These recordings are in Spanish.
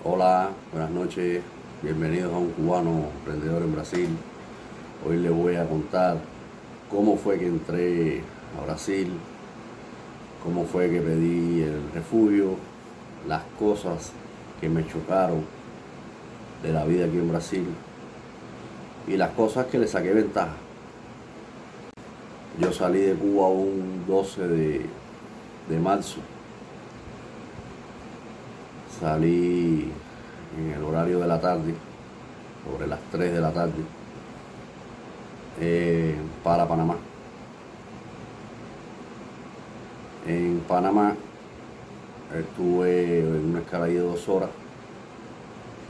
Hola, buenas noches, bienvenidos a un cubano emprendedor en Brasil. Hoy les voy a contar cómo fue que entré a Brasil, cómo fue que pedí el refugio, las cosas que me chocaron de la vida aquí en Brasil y las cosas que le saqué ventaja. Yo salí de Cuba un 12 de marzo. Salí en el horario de la tarde, sobre las 3 de la tarde, para Panamá. En Panamá estuve en una escala de 2 horas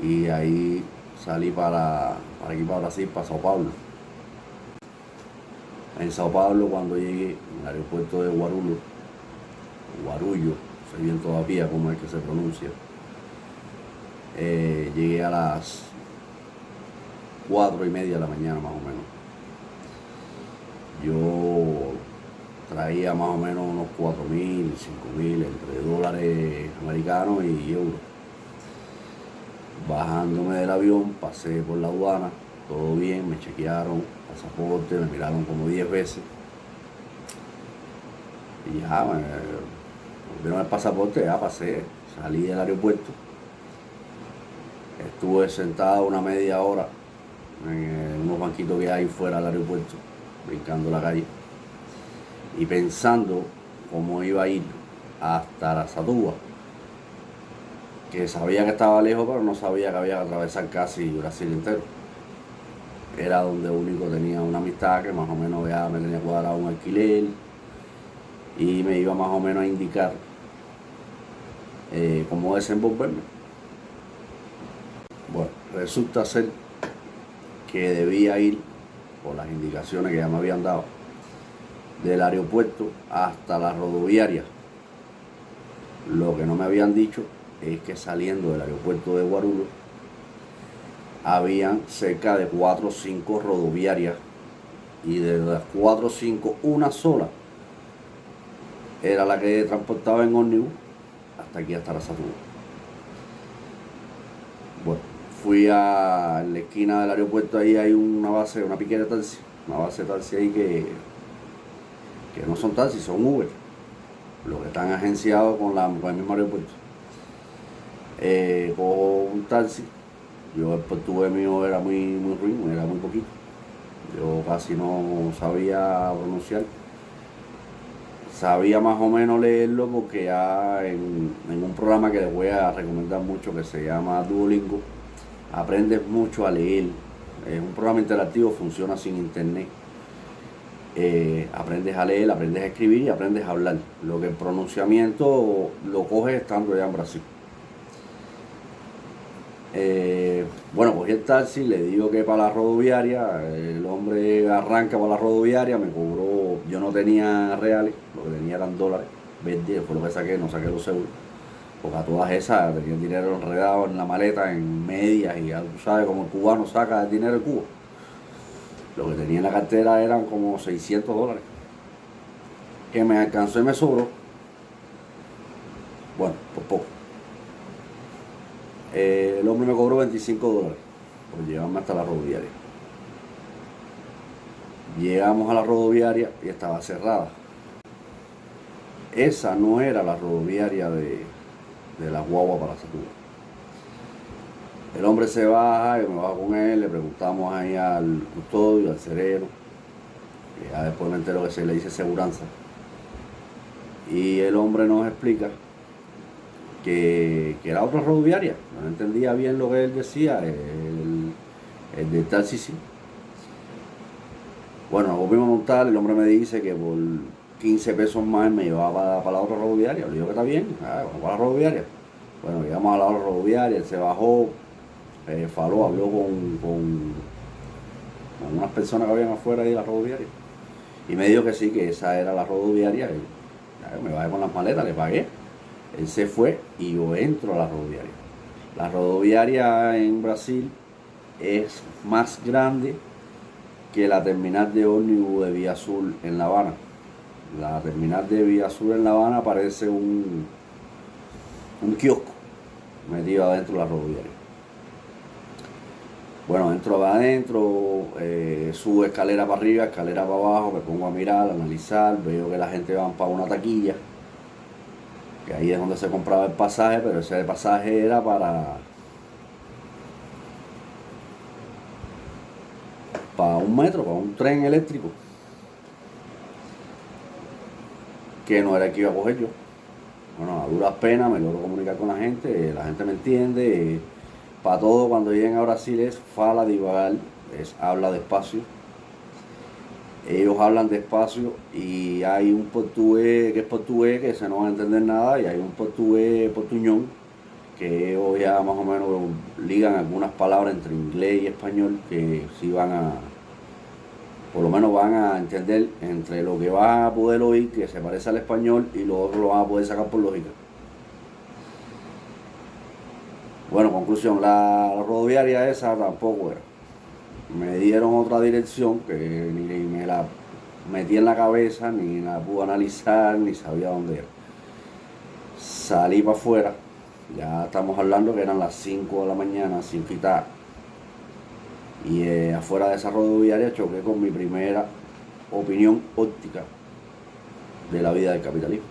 y ahí salí para aquí, para Brasil, para Sao Paulo. En Sao Paulo, cuando llegué en el aeropuerto de Guarulhos, Guarulhos, no sé bien todavía cómo es que se pronuncia, llegué a las 4:30 de la mañana más o menos. Yo traía más o menos unos 4.000, 5.000 entre dólares americanos y euros. Bajándome del avión, pasé por la aduana, todo bien, me chequearon pasaporte, me miraron como 10 veces. Y ya, me vieron el pasaporte, ya pasé, salí del aeropuerto. Estuve sentado una media hora en unos banquitos que hay fuera del aeropuerto, brincando la calle, y pensando cómo iba a ir hasta Araçatuba, que sabía que estaba lejos, pero no sabía que había que atravesar casi Brasil entero. Era donde único tenía una amistad que más o menos ya me tenía cuadrado un alquiler y me iba más o menos a indicar cómo desenvolverme. Bueno, resulta ser que debía ir, por las indicaciones que ya me habían dado, del aeropuerto hasta la rodoviaria. Lo que no me habían dicho es que saliendo del aeropuerto de Guarulhos habían cerca de 4 o 5 rodoviarias, y de las 4 o 5 una sola era la que transportaba en ómnibus hasta aquí, hasta Araçatuba. Bueno, fui a la esquina del aeropuerto, ahí hay una base, una piquera de taxi, una base de taxi ahí que no son taxis, son Uber, los que están agenciados con el mismo aeropuerto. Cojo un taxi. Yo el portugués mío era muy ruin, era muy poquito. Yo casi no sabía pronunciar. Sabía más o menos leerlo porque ya en un programa que les voy a recomendar mucho, que se llama Duolingo, aprendes mucho a leer. Es un programa interactivo, funciona sin internet. Aprendes a leer, aprendes a escribir y aprendes a hablar. Lo que el pronunciamiento lo coges estando ya en Brasil. Bueno, cogí el taxi, le digo que para la rodoviaria, el hombre arranca para la rodoviaria, me cobró, yo no tenía reales, lo que tenía eran dólares, 20, fue lo que saqué, no saqué los euros, porque a todas esas tenía el dinero enredado en la maleta, en medias, y ya tú sabes como el cubano saca el dinero de Cuba. Lo que tenía en la cartera eran como 600 dólares, que me alcanzó y me sobró, bueno, por poco. El hombre me cobró 25 dólares por llevarme hasta la rodoviaria. Llegamos a la rodoviaria y estaba cerrada. Esa no era la rodoviaria de la guagua para Araçatuba. El hombre se baja, yo me bajo con él, le preguntamos ahí al custodio, al sereno, que ya después me entero que se le dice seguranza. Y el hombre nos explica que era otra rodoviaria. No entendía bien lo que él decía, el del taxi sí. Bueno, nos volvimos a montar, el hombre me dice que por 15 pesos más me llevaba para la otra rodoviaria. Le digo que está bien, vamos para la rodoviaria. Bueno, llegamos a la otra rodoviaria, él se bajó, habló con unas personas que habían afuera de la rodoviaria. Y me dijo que sí, que esa era la rodoviaria. Y me bajé con las maletas, le pagué. Él se fue y yo entro a la rodoviaria. La rodoviaria en Brasil es más grande que la terminal de ómnibus de Vía Azul en La Habana. La terminal de Vía Azul en La Habana parece un kiosco. metido adentro de la rodoviaria. Bueno, entro adentro, subo escalera para arriba, escalera para abajo, me pongo a mirar, a analizar, veo que la gente va para una taquilla, que ahí es donde se compraba el pasaje, pero ese pasaje era para un metro, para un tren eléctrico, que no era el que iba a coger yo. Bueno, a duras penas me logro comunicar con la gente me entiende. Para todo, cuando lleguen a Brasil es fala divagar, es habla despacio. Ellos hablan despacio y hay un portugués que se no va a entender nada, y hay un portugués portuñón que ellos ya más o menos ligan algunas palabras entre inglés y español que sí van a, por lo menos van a entender entre lo que van a poder oír que se parece al español y lo otro lo van a poder sacar por lógica. Bueno, conclusión, la rodoviaria esa tampoco era. Me dieron otra dirección que ni me la metí en la cabeza, ni la pude analizar, ni sabía dónde era. Salí para afuera, ya estamos hablando que eran las 5 de la mañana, 5 y tal. Y afuera de esa rodoviaria choqué con mi primera opinión óptica de la vida del capitalismo.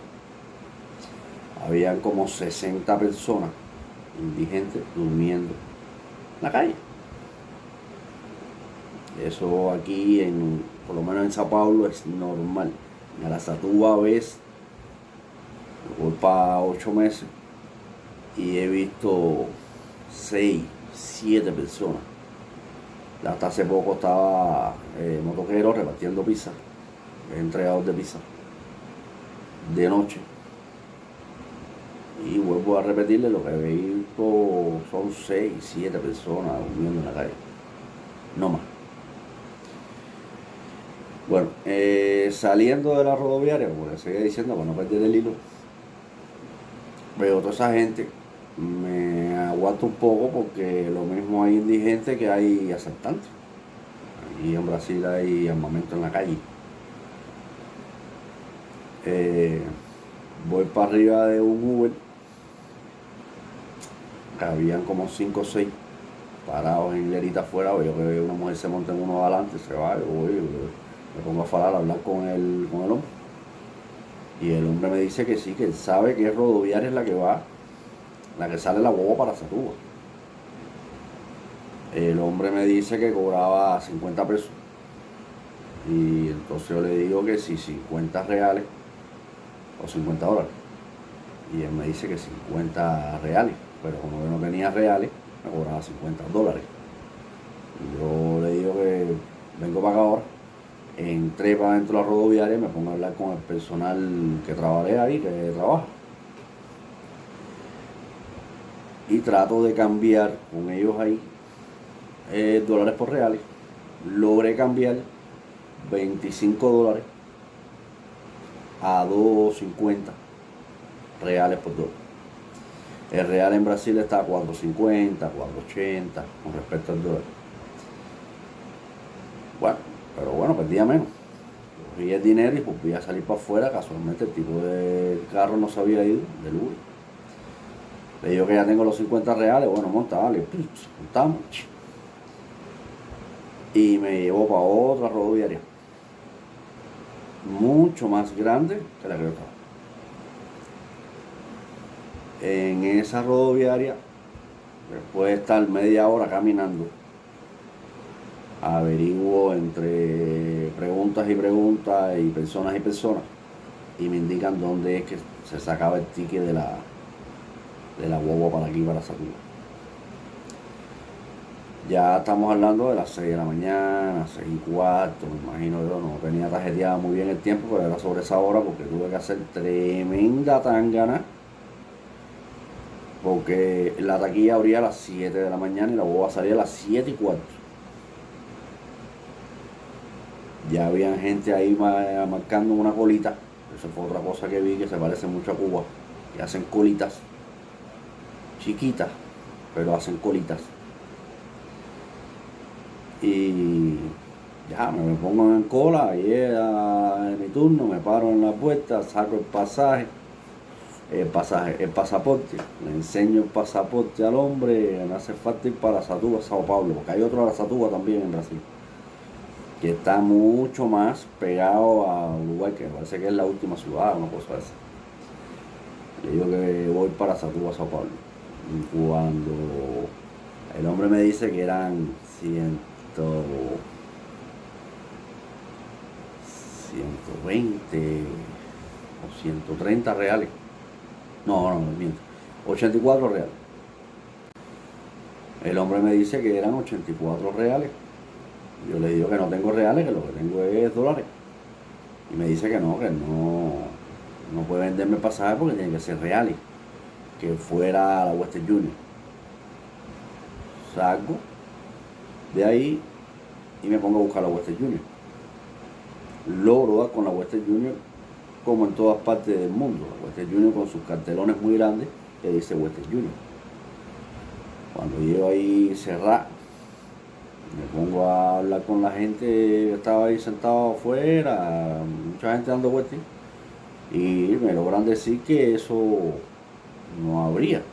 Habían como 60 personas indigentes durmiendo en la calle. Eso aquí, por lo menos en Sao Paulo, es normal. En Araçatuba ves, voy para 8 meses y he visto 6, 7 personas. Hasta hace poco estaba motoquero repartiendo pizza, entregador de pizza, de noche. Y vuelvo a repetirle, lo que he visto son 6, 7 personas durmiendo en la calle, no más. Bueno, saliendo de la rodoviaria, como les seguía diciendo, para no perder el hilo, veo toda esa gente, me aguanto un poco porque lo mismo hay indigentes que hay asaltantes. Aquí en Brasil hay armamento en la calle. Voy para arriba de un Uber, que habían como 5 o 6 parados en hilerita afuera. Veo que una mujer se monta en uno adelante, se va, me pongo a falar, a hablar con el hombre. Y el hombre me dice que sí, que él sabe que es rodoviaria es la que va, la que sale la guagua para Satuba. El hombre me dice que cobraba 50 pesos. Y entonces yo le digo que sí, 50 reales o 50 dólares. Y él me dice que 50 reales. Pero como yo no tenía reales, me cobraba 50 dólares. Y yo le digo que vengo para acá ahora. Entré para dentro de la rodoviaria y me pongo a hablar con el personal que trabajé ahí, que trabaja. Y trato de cambiar con ellos ahí dólares por reales. Logré cambiar 25 dólares a 2.50 reales por dólar. El real en Brasil está a 4.50, 4.80 con respecto al dólar. Bueno, pero bueno, perdía menos. Cogí el dinero y volví a salir para afuera. Casualmente el tipo del carro no se había ido, del Uber. Le digo que ya tengo los 50 reales. Bueno, monta, vale, montamos. Y me llevó para otra rodoviaria, mucho más grande que la que yo estaba. En esa rodoviaria, después de estar media hora caminando, averiguo entre preguntas y preguntas y personas, y me indican dónde es que se sacaba el ticket de la guagua para aquí, para Satuba. Ya estamos hablando de las 6 de la mañana, 6:15, me imagino. Yo no tenía tarjeteado muy bien el tiempo, pero era sobre esa hora porque tuve que hacer tremenda tangana, porque la taquilla abría a las 7 de la mañana y la guagua salía a las 7:15. Ya había gente ahí marcando una colita. Eso fue otra cosa que vi que se parece mucho a Cuba, que hacen colitas chiquitas, pero hacen colitas. Y ya me pongo en cola, llega mi turno, me paro en la puerta, saco el pasaje, el pasaporte. Le enseño el pasaporte al hombre, me hace falta ir para Satuba, Sao Paulo, porque hay otro a la Satuba también en Brasil, que está mucho más pegado a Uruguay, que me parece que es la última ciudad, una cosa así. Le digo que voy para Satuba, Sao Paulo. Y cuando el hombre me dice que eran 120 o 130 reales. No, miento. 84 reales. El hombre me dice que eran 84 reales. Yo le digo que no tengo reales, que lo que tengo es dólares. Y me dice que no puede venderme pasaje porque tiene que ser reales. Que fuera a la Western Union. Salgo de ahí y me pongo a buscar la Western Union. Logro dar con la Western Union como en todas partes del mundo. La Western Union con sus cartelones muy grandes que dice Western Union. Cuando llego ahí cerrado, me pongo a hablar con la gente que estaba ahí sentado afuera, mucha gente dando vueltas, y me logran decir que eso no habría.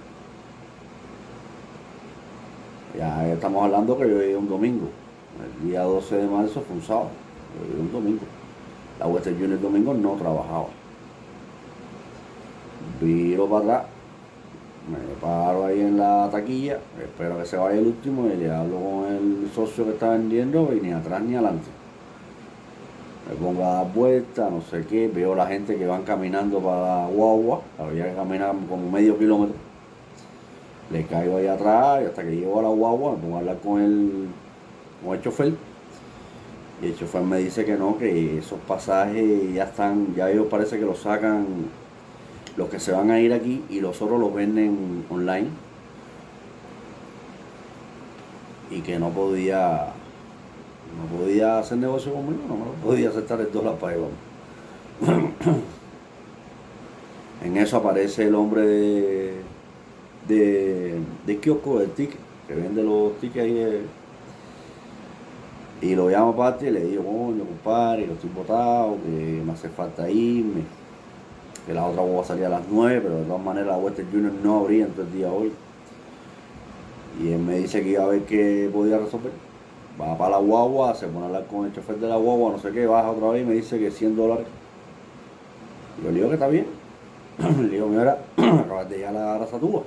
Ya estamos hablando que yo llegué un domingo. El día 12 de marzo fue un sábado. Yo llegué un domingo. La Western Union el domingo no trabajaba. Viro para atrás, me paro ahí en la taquilla, espero que se vaya el último y le hablo con el socio que está vendiendo y ni atrás ni adelante. Me pongo a dar vueltas, no sé qué, veo la gente que van caminando para la guagua, había que caminar como medio kilómetro. Le caigo ahí atrás y hasta que llego a la guagua me pongo a hablar con el chofer. Y el chofer me dice que no, que esos pasajes ya están, ya ellos parece que los sacan, los que se van a ir aquí, y los otros los venden online. Y que no podía hacer negocio conmigo, no me lo podía aceptar el dólar para llevarme. En eso aparece el hombre de kiosco del ticket, que vende los tickets ahí. Y lo llamo aparte y le digo, coño, compadre, yo estoy botado, que me hace falta irme, que la otra va a salir a las 9, pero de todas maneras la Western Union no abría en todo el día hoy. Y él me dice que iba a ver qué podía resolver. Va para la guagua, se pone a hablar con el chofer de la guagua, no sé qué, baja otra vez y me dice que $100. Y yo le digo que está bien. Le digo, mira, acabas de llegar a la Satúa.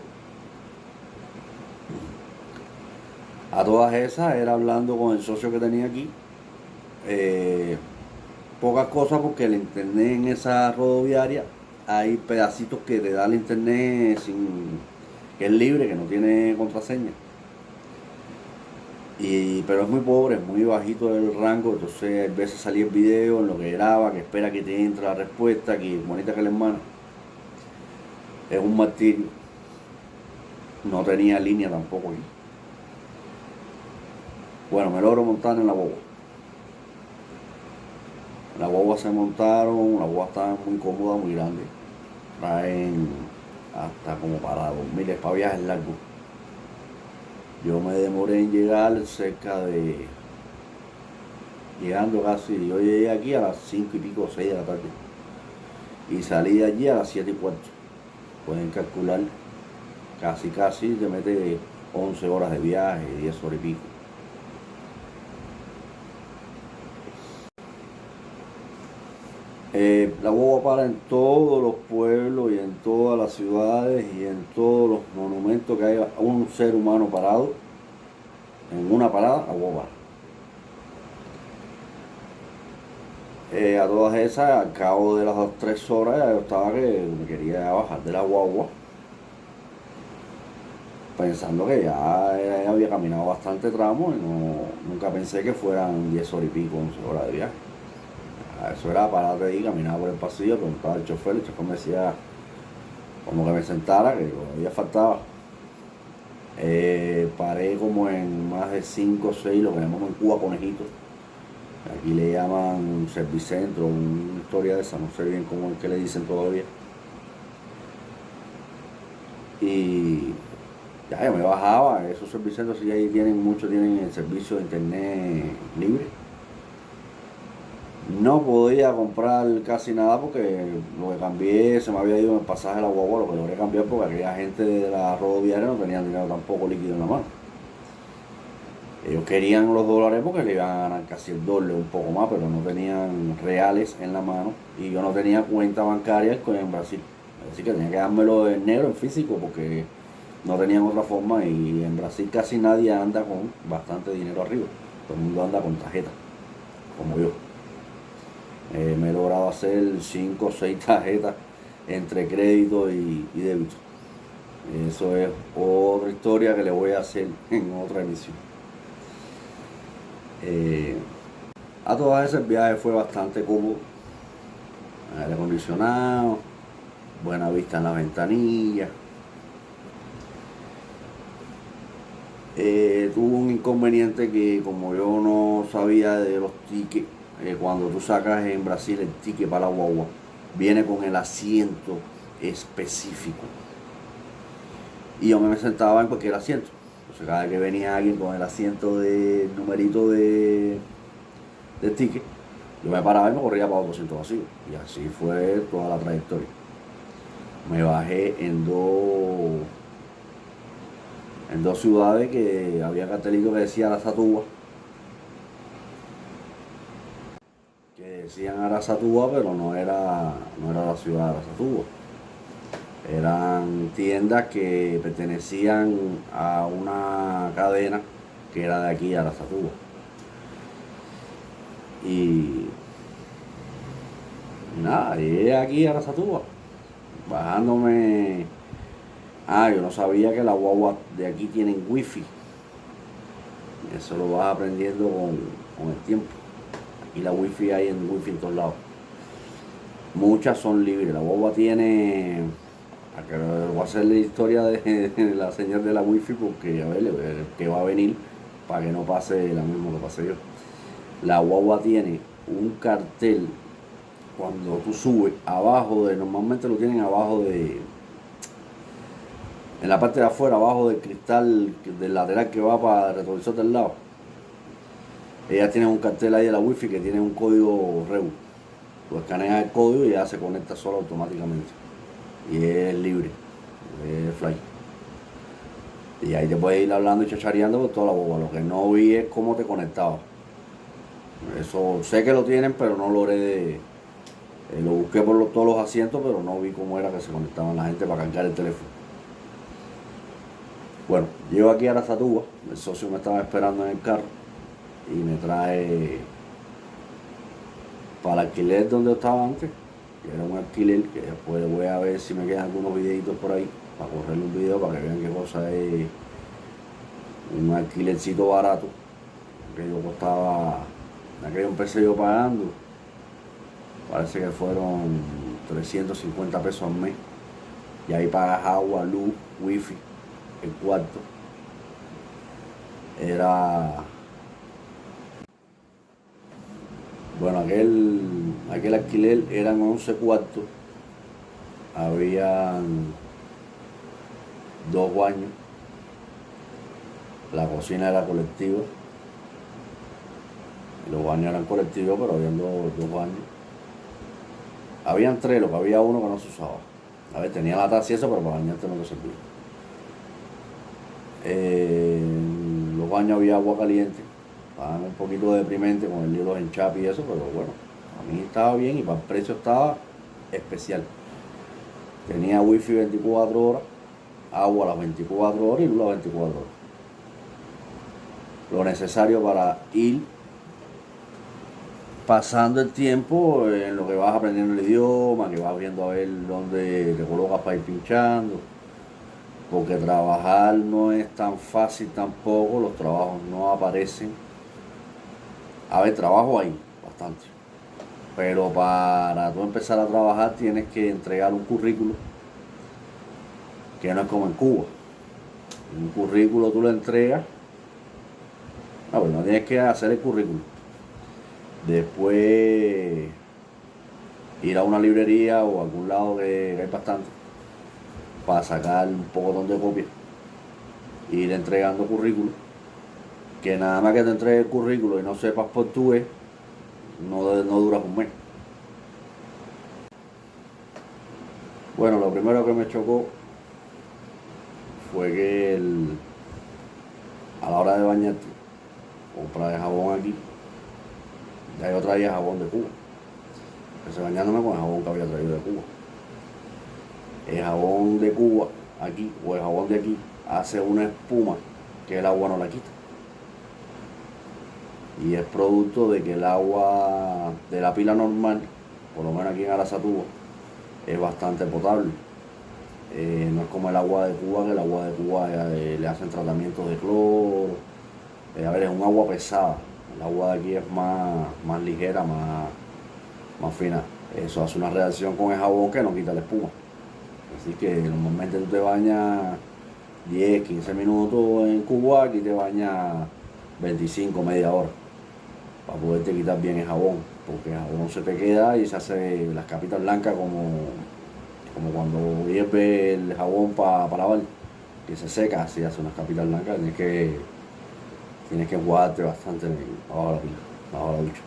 A todas esas era hablando con el socio que tenía aquí. Pocas cosas porque el internet en esa rodoviaria hay pedacitos que te da el internet que es libre, que no tiene contraseña. Pero es muy pobre, es muy bajito el rango, entonces a veces salía el video en lo que graba, que espera que te entre la respuesta, que bonita que la hermana. Es un martirio. No tenía línea tampoco aquí. Bueno, me logro montar en la guagua. La guagua se montaron, la guagua está muy cómoda, muy grande. Traen hasta como para dormir, es para viajes largos. Yo me demoré en llegar llegando casi, yo llegué aquí a las 5 y pico, 6 de la tarde. Y salí de allí a las 7 y cuarto. Pueden calcular, casi te mete 11 horas de viaje, 10 horas y pico. La guagua para en todos los pueblos y en todas las ciudades y en todos los monumentos que haya un ser humano parado. En una parada, la guagua para. A todas esas, al cabo de las 2-3 horas, yo estaba que me quería bajar de la guagua, pensando que ya había caminado bastante tramo y nunca pensé que fueran 10 horas y pico, 11 horas de viaje. Eso era pararte ahí, caminaba por el pasillo, preguntaba al chofer, el chofer me decía como que me sentara, que todavía faltaba. Paré como en más de 5 o 6, lo que llamamos en Cuba conejitos. Aquí le llaman servicentro, una historia de esa, no sé bien cómo es que le dicen todavía. Y ya yo me bajaba, esos servicentros sí ahí tienen el servicio de internet libre. No podía comprar casi nada porque lo que cambié se me había ido en el pasaje de la guagua, lo que logré cambiar porque aquella gente de la rodoviaria no tenía dinero tampoco líquido en la mano. Ellos querían los dólares porque le iban a ganar casi el doble, un poco más, pero no tenían reales en la mano y yo no tenía cuenta bancaria en Brasil. Así que tenía que dármelo en negro, en físico, porque no tenían otra forma y en Brasil casi nadie anda con bastante dinero arriba. Todo el mundo anda con tarjeta, como yo. Me he logrado hacer 5 o 6 tarjetas entre crédito y débito. Eso es otra historia que le voy a hacer en otra emisión. Eh, a todas esas el viaje fue bastante cómodo, aire acondicionado, buena vista en la ventanilla. Tuvo un inconveniente que como yo no sabía de los tickets, cuando tú sacas en Brasil el ticket para la guagua, viene con el asiento específico. Y yo me sentaba en cualquier asiento. Entonces cada vez que venía alguien con el asiento de numerito de ticket, yo me paraba y me corría para otro asiento vacío. Y así fue toda la trayectoria. Me bajé en dos ciudades que había cartelito que decía Arasatúa, que decían Arasatúa, pero no era la ciudad de Arasatúa. Eran tiendas que pertenecían a una cadena que era de aquí, Arasatúa. Y nada, llegué aquí a Arasatúa, bajándome. Yo no sabía que la guagua de aquí tienen wifi. Eso lo vas aprendiendo con el tiempo. Aquí la wifi hay en wifi en todos lados. Muchas son libres. La guagua tiene. Voy a hacer la historia de la señal de la wifi porque a ver, que va a venir para que no pase lo mismo que pasé yo. La guagua tiene un cartel cuando tú subes normalmente lo tienen abajo en la parte de afuera, abajo del cristal del lateral que va para el retrovisor del lado. Ella tiene un cartel ahí de la wifi que tiene un código REU. Tú escaneas el código y ya se conecta solo automáticamente. Y es libre, es fly. Y ahí te puedes ir hablando y chachareando por toda la boba. Lo que no vi es cómo te conectabas. Eso sé que lo tienen, pero no logré lo busqué por todos los asientos, pero no vi cómo era que se conectaban la gente para cargar el teléfono. Bueno, llego aquí a Arasatúa, el socio me estaba esperando en el carro y me trae para el alquiler donde yo estaba antes, que era un alquiler que después voy a ver si me quedan algunos videitos por ahí para correrle un video para que vean qué cosa es un alquilercito barato que yo costaba, aquello empecé yo pagando, parece que fueron 350 pesos al mes y ahí pagas agua, luz, wifi, el cuarto. Bueno, aquel alquiler eran 11 cuartos, habían 2 baños, la cocina era colectiva, los baños eran colectivos, pero habían dos baños. Habían 3, lo que había uno que no se usaba. A ver, tenía la taza y eso, pero para bañarte no te servía. En los baños había agua caliente, estaban un poquito deprimente con el lío de los enchapes y eso, pero bueno, a mí estaba bien y para el precio estaba especial. Tenía wifi 24 horas, agua las 24 horas y luz las 24 horas. Lo necesario para ir pasando el tiempo en lo que vas aprendiendo el idioma, que vas viendo a ver dónde te colocas para ir pinchando. Porque trabajar no es tan fácil tampoco, los trabajos no aparecen. A ver, trabajo hay bastante. Pero para tú empezar a trabajar tienes que entregar un currículo, que no es como en Cuba. Un currículo tú lo entregas, no tienes que hacer el currículo. Después ir a una librería o a algún lado que hay bastante para sacar un poco de copias, ir entregando currículos, que nada más que te entregue el currículo y no sepas portugués, no duras un mes. Bueno, lo primero que me chocó fue que a la hora de bañarte, comprar el jabón aquí, ya yo traía jabón de Cuba. Empecé bañándome con el jabón que había traído de Cuba. El jabón de Cuba, aquí, o el jabón de aquí, hace una espuma que el agua no la quita. Y es producto de que el agua de la pila normal, por lo menos aquí en Araçatuba, es bastante potable. No es como el agua de Cuba, que el agua de Cuba le hacen tratamientos de cloro. A ver, es un agua pesada. El agua de aquí es más ligera, más fina. Eso hace una reacción con el jabón que no quita la espuma. Así que normalmente tú te bañas 10, 15 minutos en Cuba, aquí te bañas 25, media hora, para poderte quitar bien el jabón, porque el jabón se te queda y se hace las capitas blancas como cuando hierve el jabón para lavar, que se seca, así hace unas capitas blancas. Tienes que enjuagarte bastante bajo la pila, bajo la ducha.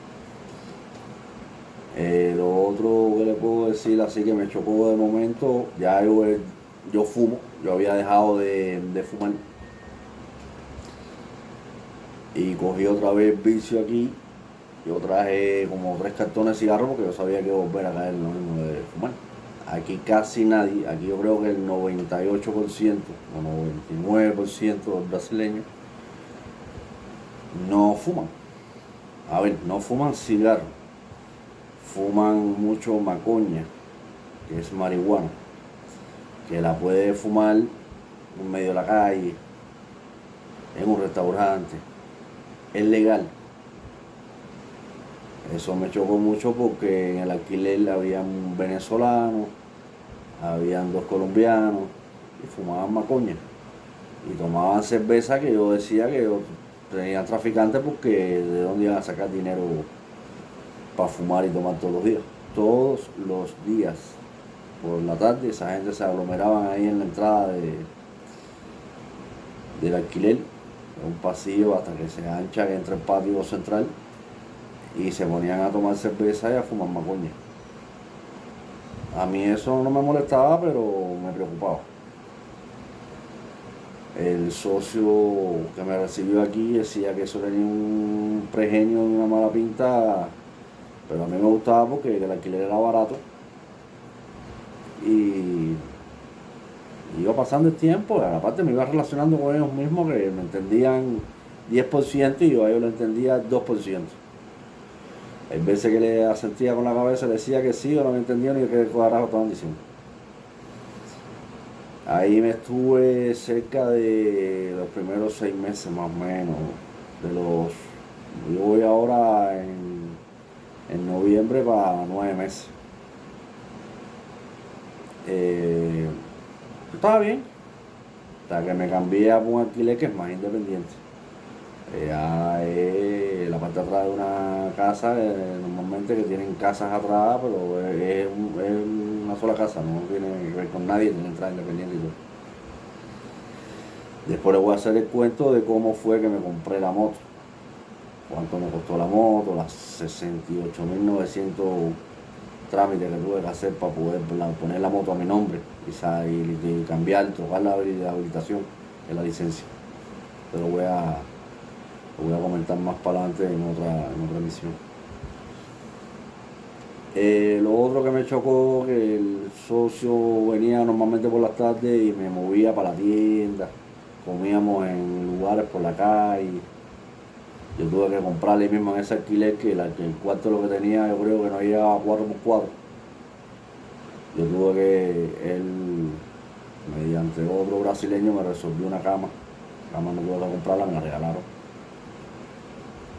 Lo otro que le puedo decir, así que me chocó de momento, ya yo fumo, yo había dejado de fumar y cogí otra vez vicio aquí. Yo traje como 3 cartones de cigarros porque yo sabía que iba a volver a caer en lo mismo de fumar. Aquí casi nadie, aquí yo creo que el 98% o 99% de los brasileños no fuman. A ver, no fuman cigarros, fuman mucho macoña, que es marihuana, que la puede fumar en medio de la calle, en un restaurante, es legal. Eso me chocó mucho porque en el alquiler había un venezolano, habían 2 colombianos y fumaban macoña y tomaban cerveza, que yo decía que ellos tenían traficantes, porque de dónde iban a sacar dinero para fumar y tomar todos los días. Todos los días por la tarde esa gente se aglomeraban ahí en la entrada del alquiler, un pasillo hasta que se ancha entre el patio central, y se ponían a tomar cerveza y a fumar macoña. A mí eso no me molestaba, pero me preocupaba. El socio que me recibió aquí decía que eso tenía un pregenio y una mala pinta, pero a mí me gustaba porque el alquiler era barato y iba pasando el tiempo. Aparte me iba relacionando con ellos mismos, que me entendían 10% y yo a ellos lo entendía 2%. Hay veces que le asentía con la cabeza, le decía que sí, o no me entendía ni qué carajo estaban diciendo. Ahí me estuve cerca de los primeros 6 meses más o menos. Yo voy ahora en noviembre para 9 meses. Estaba bien, hasta que me cambié a un alquiler que es más independiente. Ya es la parte de atrás de una casa, normalmente que tienen casas atrás, pero es una sola casa, no tiene que ver con nadie, tiene entrada independiente y todo. Después les voy a hacer el cuento de cómo fue que me compré la moto, cuánto me costó la moto, las 68.900 trámites que tuve que hacer para poder poner la moto a mi nombre y cambiar, tocar la habilitación de la licencia. Pero lo voy a comentar más para adelante en otra emisión. Lo otro que me chocó, que el socio venía normalmente por las tardes y me movía para la tienda, comíamos en lugares por la calle. Yo tuve que comprarle mismo en ese alquiler, que el cuarto lo que tenía, yo creo que no llegaba a 4x4. Yo tuve que, él, mediante otro brasileño, me resolvió una cama. La cama no tuve que comprarla, me la regalaron.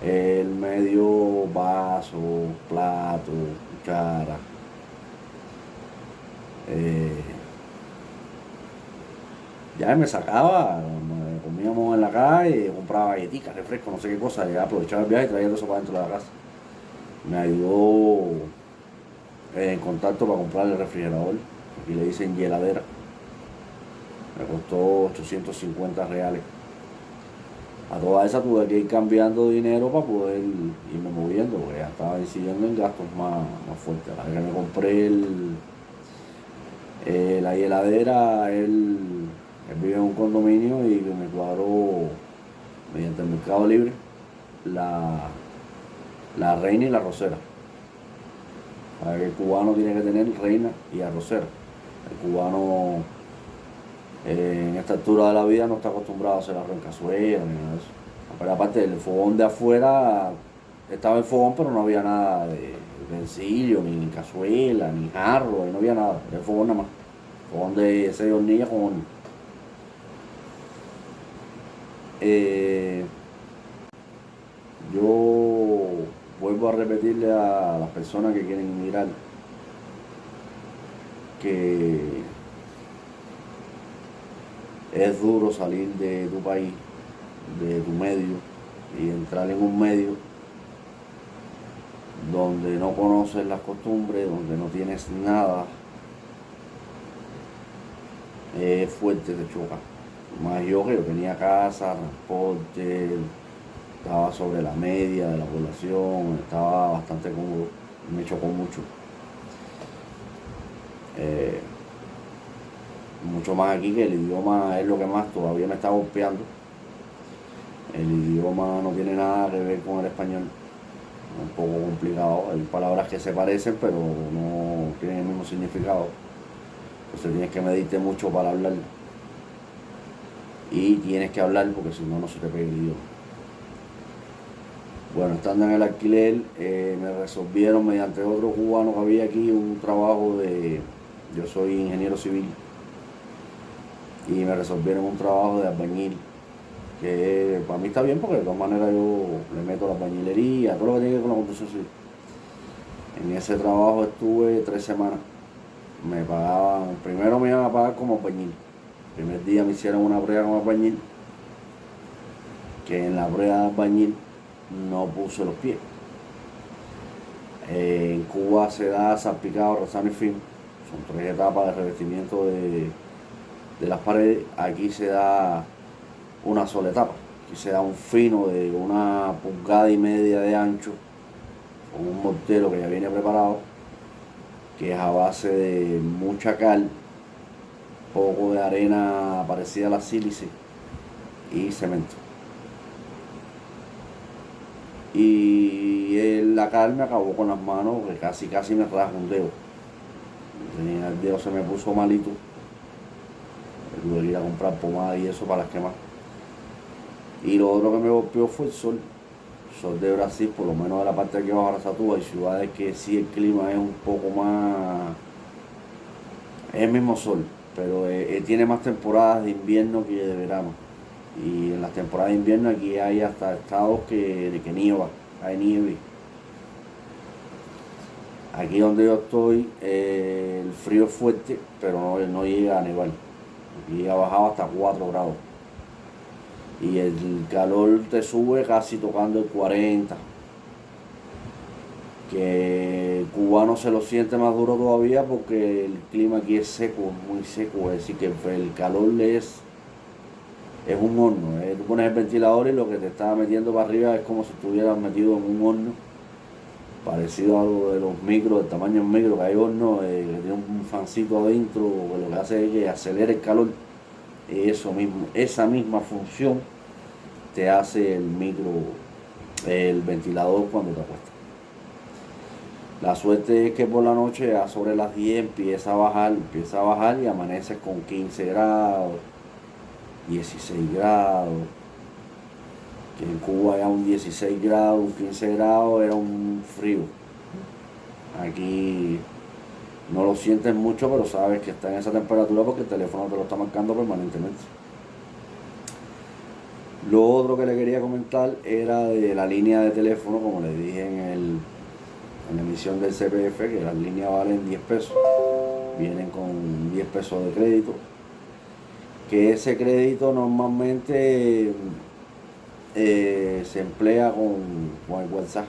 El medio vaso, plato, cuchara. Ya me sacaba, comíamos en la calle, compraba galletitas, refresco, no sé qué cosa, y aprovechaba el viaje y traía eso para dentro de la casa. Me ayudó en contacto para comprar el refrigerador, aquí le dicen hieladera. Me costó 850 reales. A toda esa tuve que ir cambiando dinero para poder irme moviendo, porque ya estaba incidiendo en gastos más fuertes. La vez que me compré la heladera, él vive en un condominio y me cuadró mediante el Mercado Libre la, la reina y la arrocera. Para que el cubano tiene que tener reina y arrocera. El cubano en esta altura de la vida no está acostumbrado a hacer arroz en cazuela ni nada de eso. Pero aparte del fogón de afuera, estaba el fogón pero no había nada de utensilio, ni cazuela, ni jarro, no había nada, era el fogón nada más. Fogón de 6 hornillas con horno. Yo vuelvo a repetirle a las personas que quieren inmigrar que es duro salir de tu país, de tu medio, y entrar en un medio donde no conoces las costumbres, donde no tienes nada. Es fuerte, te choca. Más yo que yo tenía casa, transporte, estaba sobre la media de la población, estaba bastante cómodo, me chocó mucho. Mucho más aquí, que el idioma es lo que más todavía me está golpeando. El idioma no tiene nada que ver con el español, es un poco complicado, hay palabras que se parecen pero no tienen el mismo significado, entonces tienes que medirte mucho para hablar y tienes que hablar porque si no, no se te pega el idioma. Bueno, estando en el alquiler, me resolvieron mediante otro cubano que había aquí un trabajo yo soy ingeniero civil, y me resolvieron un trabajo de albañil, que para mí está bien porque de todas maneras yo le meto la albañilería, todo lo que tiene que ver con la construcción civil. En ese trabajo estuve 3 semanas. Me pagaban, primero me iban a pagar como albañil. El primer día me hicieron una prueba como albañil, que en la prueba de albañil no puse los pies. En Cuba se da salpicado, rozano y fino. Son 3 etapas de revestimiento de las paredes. Aquí se da una sola etapa. Aquí se da un fino de 1,5 pulgadas de ancho, con un mortero que ya viene preparado, que es a base de mucha cal, poco de arena parecida a la sílice y cemento. Y la cal me acabó con las manos, que casi me rasga un dedo. El dedo se me puso malito. Tuve que ir a comprar pomada y eso para las quemar. Y lo otro que me golpeó fue el sol de Brasil, por lo menos de la parte de aquí abajo de Araçatuba. Hay ciudades que sí el clima es un poco más, es el mismo sol, pero tiene más temporadas de invierno que de verano. Y en las temporadas de invierno aquí hay hasta estados que nieva, hay nieve. Aquí donde yo estoy, el frío es fuerte, pero no llega a nevar. Aquí ha bajado hasta 4 grados. Y el calor te sube casi tocando el 40. Que el cubano se lo siente más duro todavía porque el clima aquí es seco, muy seco. Es decir, que el calor es un horno. Tú pones el ventilador y lo que te está metiendo para arriba es como si estuvieras metido en un horno, parecido a lo de los micros, del tamaño micro, que hay horno que tiene un fancito adentro, que lo que hace es que acelera el calor. Eso mismo, esa misma función te hace el ventilador cuando te acuestas. La suerte es que por la noche, a sobre las 10, empieza a bajar y amaneces con 15 grados, 16 grados. Que en Cuba ya un 16 grados, un 15 grados era un frío. Aquí no lo sientes mucho, pero sabes que está en esa temperatura porque el teléfono te lo está marcando permanentemente. Lo otro que le quería comentar era de la línea de teléfono, como les dije en la emisión del CPF, que las líneas valen 10 pesos, vienen con 10 pesos de crédito, que ese crédito normalmente se emplea con el WhatsApp,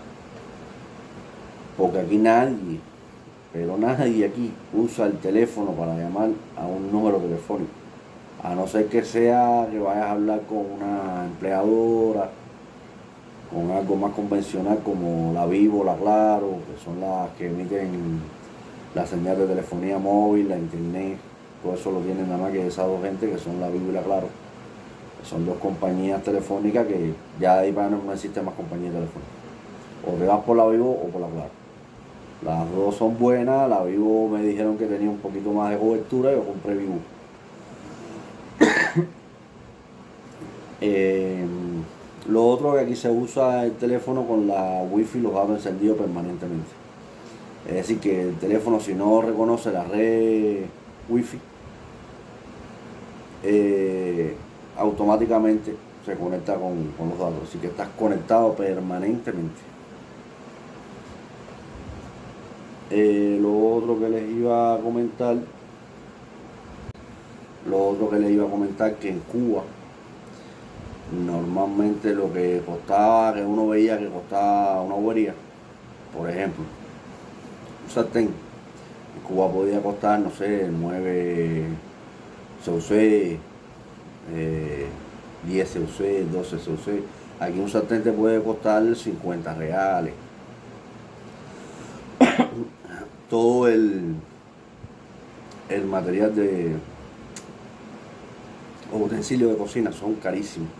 porque aquí nadie aquí usa el teléfono para llamar a un número telefónico. A no ser que sea que vayas a hablar con una empleadora, con algo más convencional como la Vivo, la Claro, que son las que emiten la señal de telefonía móvil, la internet. Todo eso lo tienen nada más que esas dos gente que son la Vivo y la Claro. Son dos compañías telefónicas que ya de ahí para no existe más compañías telefónicas. O te vas por la Vivo o por la Claro. Las dos son buenas. La Vivo me dijeron que tenía un poquito más de cobertura y yo compré Vivo. Lo otro que aquí se usa el teléfono con la wifi los datos encendidos permanentemente. Es decir que el teléfono si no reconoce la red wifi, automáticamente se conecta con los datos. Así que estás conectado permanentemente. Lo otro que les iba a comentar, que en Cuba normalmente lo que costaba, que uno veía que costaba una bobería, por ejemplo, un sartén, en Cuba podía costar, no sé, 9 CUC, 10 CUC, 12 CUC. Aquí un sartén te puede costar 50 reales. Todo el material de utensilios de cocina son carísimos.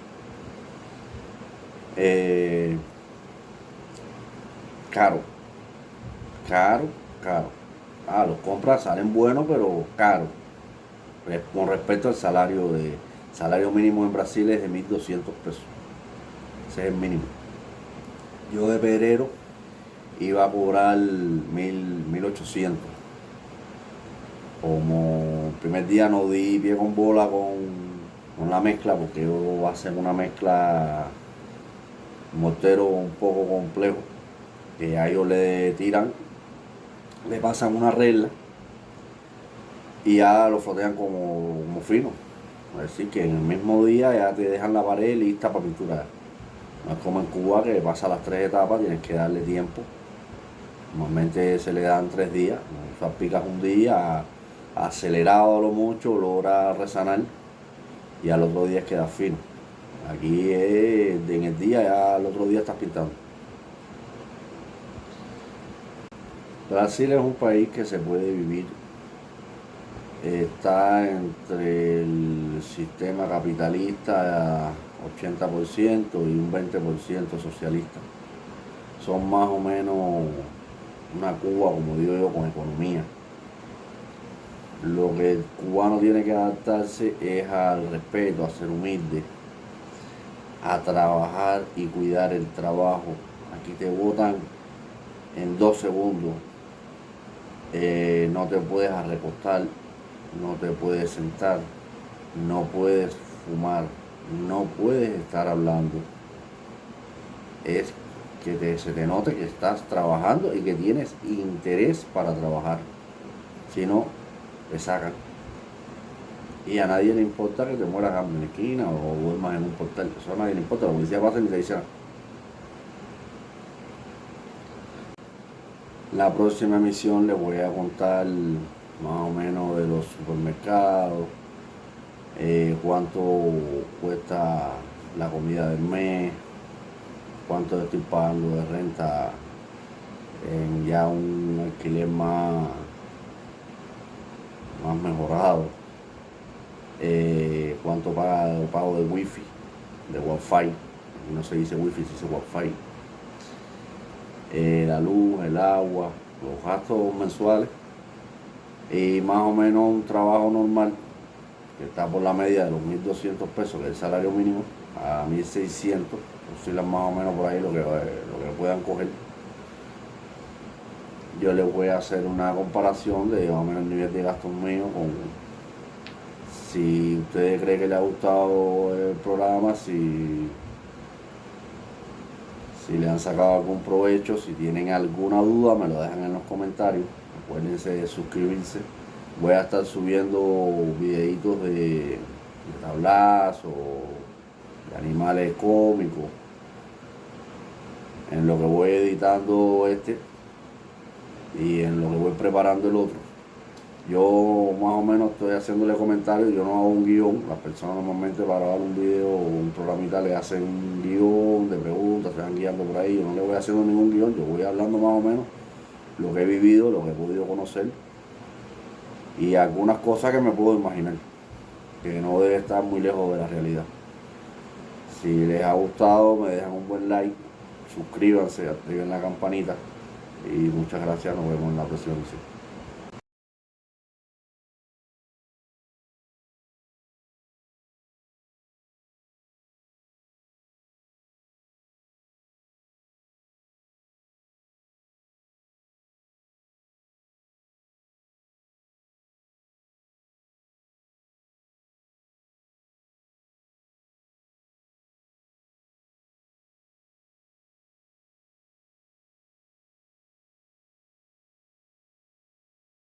Caro, caro, caro. Los compras salen buenos, pero caro. Con respecto al salario mínimo en Brasil es de 1.200 pesos. Ese es el mínimo. Yo de Pedrero iba a cobrar 1.800. Como el primer día no di pie con bola con la mezcla, porque yo hacen una mezcla mortero un poco complejo, que a ellos le tiran, le pasan una regla y ya lo flotean como fino. Es decir, que en el mismo día ya te dejan la pared lista para pinturar. No es como en Cuba que pasa las 3 etapas, tienes que darle tiempo. Normalmente se le dan 3 días, salpicas un día, acelerado a lo mucho, logra resanar y al otro día queda fino. Aquí en el día, ya al otro día estás pintando. Brasil es un país que se puede vivir. Está entre el sistema capitalista 80% y un 20% socialista. Son más o menos una Cuba, como digo yo, con economía. Lo que el cubano tiene que adaptarse es al respeto, a ser humilde, a trabajar y cuidar el trabajo. Aquí te botan en 2 segundos. No te puedes recostar, no te puedes sentar, no puedes fumar, no puedes estar hablando. Es que se te note que estás trabajando y que tienes interés para trabajar. Si no, te sacan. Y a nadie le importa que te mueras en la esquina o duermas en un portal. Eso a nadie le importa. La policía pasa y te dice nada. La próxima emisión les voy a contar más o menos de los supermercados, cuánto cuesta la comida del mes, cuánto estoy pagando de renta en ya un alquiler más mejorado, cuánto pago de wifi, de wifi, no se dice wifi, se dice wifi, la luz, el agua, los gastos mensuales y más o menos un trabajo normal que está por la media de los 1.200 pesos, que es el salario mínimo, a 1.600, oscilan más o menos por ahí lo que puedan coger. Yo les voy a hacer una comparación de más o menos el nivel de gastos míos con, si ustedes creen que les ha gustado el programa, si le han sacado algún provecho, si tienen alguna duda me lo dejan en los comentarios. Acuérdense de suscribirse. Voy a estar subiendo videitos de tablazos, de animales cómicos, en lo que voy editando y en lo que voy preparando el otro. Yo más o menos estoy haciéndole comentarios, yo no hago un guión, las personas normalmente para grabar un video o un programita le hacen un guión de preguntas, se van guiando por ahí, yo no le voy haciendo ningún guión, yo voy hablando más o menos lo que he vivido, lo que he podido conocer y algunas cosas que me puedo imaginar, que no debe estar muy lejos de la realidad. Si les ha gustado, me dejan un buen like, suscríbanse, activen la campanita y muchas gracias, nos vemos en la próxima emisión.